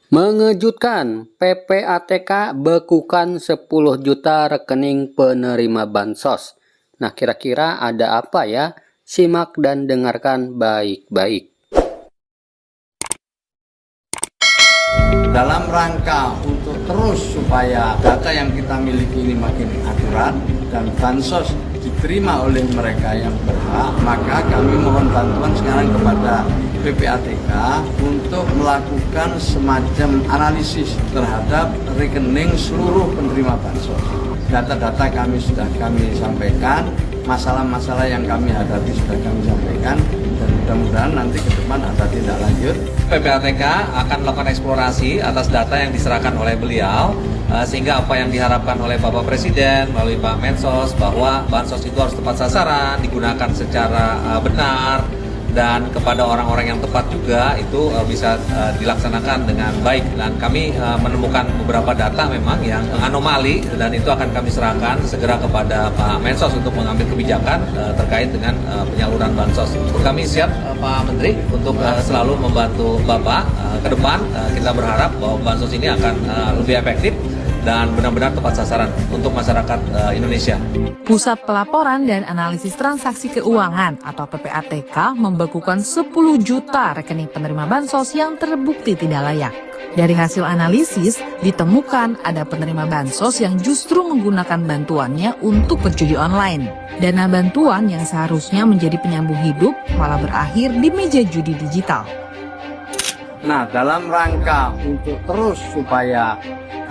Mengejutkan, PPATK bekukan 10 juta rekening penerima bansos. Nah, kira-kira ada apa ya? Simak dan dengarkan baik-baik. Dalam rangka untuk terus supaya data yang kita miliki ini makin akurat dan bansos diterima oleh mereka yang berhak, maka kami mohon bantuan sekarang kepada PPATK untuk melakukan semacam analisis terhadap rekening seluruh penerima bansos. Data-data kami sudah kami sampaikan, masalah-masalah yang kami hadapi sudah kami sampaikan, dan mudah-mudahan nanti ke depan ada tindak lanjut. PPATK akan melakukan eksplorasi atas data yang diserahkan oleh beliau, sehingga apa yang diharapkan oleh Bapak Presiden melalui Pak Mensos bahwa bansos itu harus tepat sasaran, digunakan secara benar, dan kepada orang-orang yang tepat juga itu bisa dilaksanakan dengan baik. Dan kami menemukan beberapa data memang yang anomali, dan itu akan kami serahkan segera kepada Pak Mensos untuk mengambil kebijakan terkait dengan penyaluran bansos. Kami siap Pak Menteri untuk selalu membantu Bapak ke depan. Kita berharap bahwa bansos ini akan lebih efektif dan benar-benar tepat sasaran untuk masyarakat Indonesia. Pusat Pelaporan dan Analisis Transaksi Keuangan atau PPATK membekukan 10 juta rekening penerima bansos yang terbukti tidak layak. Dari hasil analisis, ditemukan ada penerima bansos yang justru menggunakan bantuannya untuk berjudi online. Dana bantuan yang seharusnya menjadi penyambung hidup malah berakhir di meja judi digital. Nah, dalam rangka untuk terus supaya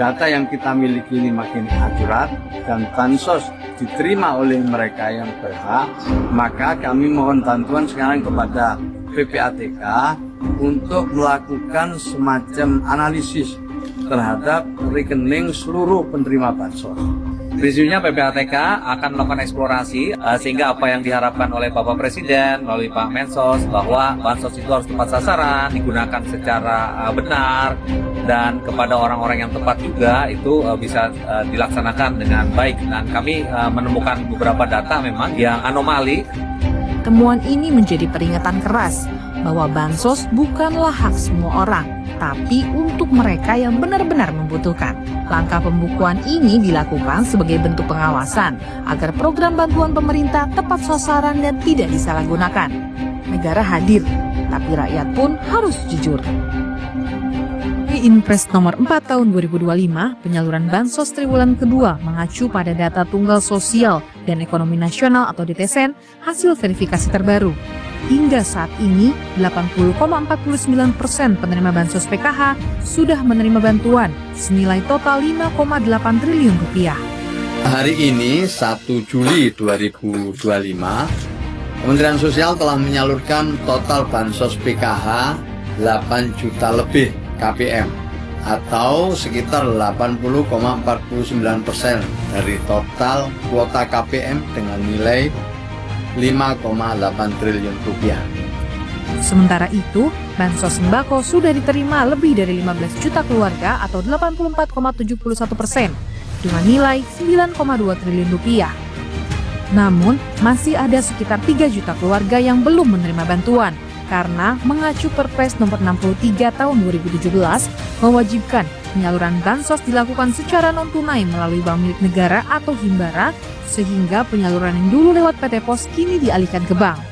data yang kita miliki ini makin akurat dan bansos diterima oleh mereka yang berhak, maka kami mohon bantuan sekarang kepada PPATK untuk melakukan semacam analisis terhadap rekening seluruh penerima bansos. Prinsipnya PPATK akan melakukan eksplorasi sehingga apa yang diharapkan oleh Bapak Presiden melalui Pak Mensos bahwa bansos itu harus tepat sasaran, digunakan secara benar, dan kepada orang-orang yang tepat juga itu bisa dilaksanakan dengan baik. Dan kami menemukan beberapa data memang yang anomali. Temuan ini menjadi peringatan keras bahwa bansos bukanlah hak semua orang, tapi untuk mereka yang benar-benar membutuhkan. Langkah pembukuan ini dilakukan sebagai bentuk pengawasan agar program bantuan pemerintah tepat sasaran dan tidak disalahgunakan. Negara hadir, tapi rakyat pun harus jujur. Di Inpres nomor 4 tahun 2025, penyaluran bansos triwulan kedua mengacu pada data Tunggal Sosial dan Ekonomi Nasional atau DTSN hasil verifikasi terbaru. Hingga saat ini, 80,49% penerima bansos PKH sudah menerima bantuan senilai total 5,8 triliun rupiah. Hari ini 1 Juli 2025, Kementerian Sosial telah menyalurkan total bansos PKH 8 juta lebih KPM atau sekitar 80,49% dari total kuota KPM dengan nilai 5,8 triliun rupiah. Sementara itu, bansos sembako sudah diterima lebih dari 15 juta keluarga atau 84,71% dengan nilai 9,2 triliun rupiah. Namun, masih ada sekitar 3 juta keluarga yang belum menerima bantuan karena mengacu Perpres nomor 63 tahun 2017 mewajibkan penyaluran bansos dilakukan secara non-tunai melalui bank milik negara atau Himbara, sehingga penyaluran yang dulu lewat PT Pos kini dialihkan ke bank.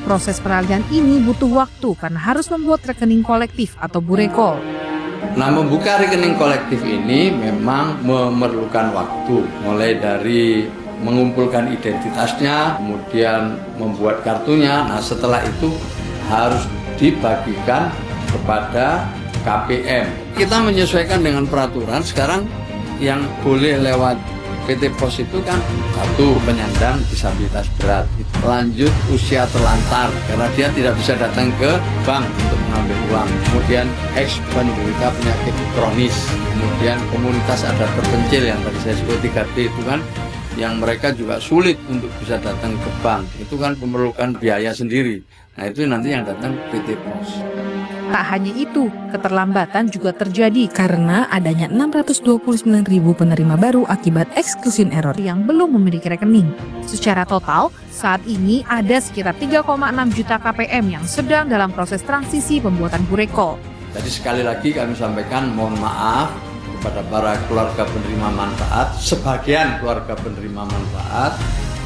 Proses peralihan ini butuh waktu karena harus membuat rekening kolektif atau burekol. Nah, membuka rekening kolektif ini memang memerlukan waktu, mulai dari mengumpulkan identitasnya, kemudian membuat kartunya. Nah, setelah itu harus dibagikan kepada KPM. Kita menyesuaikan dengan peraturan. Sekarang yang boleh lewat PT Pos itu kan satu, penyandang disabilitas berat, lanjut usia terlantar karena dia tidak bisa datang ke bank untuk mengambil uang, kemudian penderita penyakit kronis, kemudian komunitas adat terpencil yang tadi saya sebut 3T itu kan, yang mereka juga sulit untuk bisa datang ke bank, itu kan memerlukan biaya sendiri. Nah, itu nanti yang datang PT Pos. Tak hanya itu, keterlambatan juga terjadi karena adanya 629.000 penerima baru akibat exclusion error yang belum memiliki rekening. Secara total, saat ini ada sekitar 3,6 juta KPM yang sedang dalam proses transisi pembuatan burekol. Jadi sekali lagi kami sampaikan mohon maaf kepada para keluarga penerima manfaat, sebagian keluarga penerima manfaat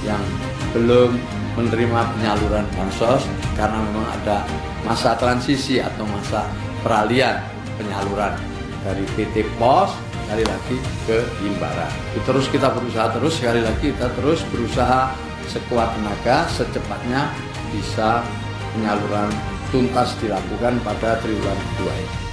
yang belum menerima penyaluran bansos karena memang ada masa transisi atau masa peralihan penyaluran dari PT Pos sekali lagi ke Himbara. Terus kita berusaha sekali lagi kita terus berusaha sekuat tenaga secepatnya bisa penyaluran tuntas dilakukan pada triwulan kedua ini.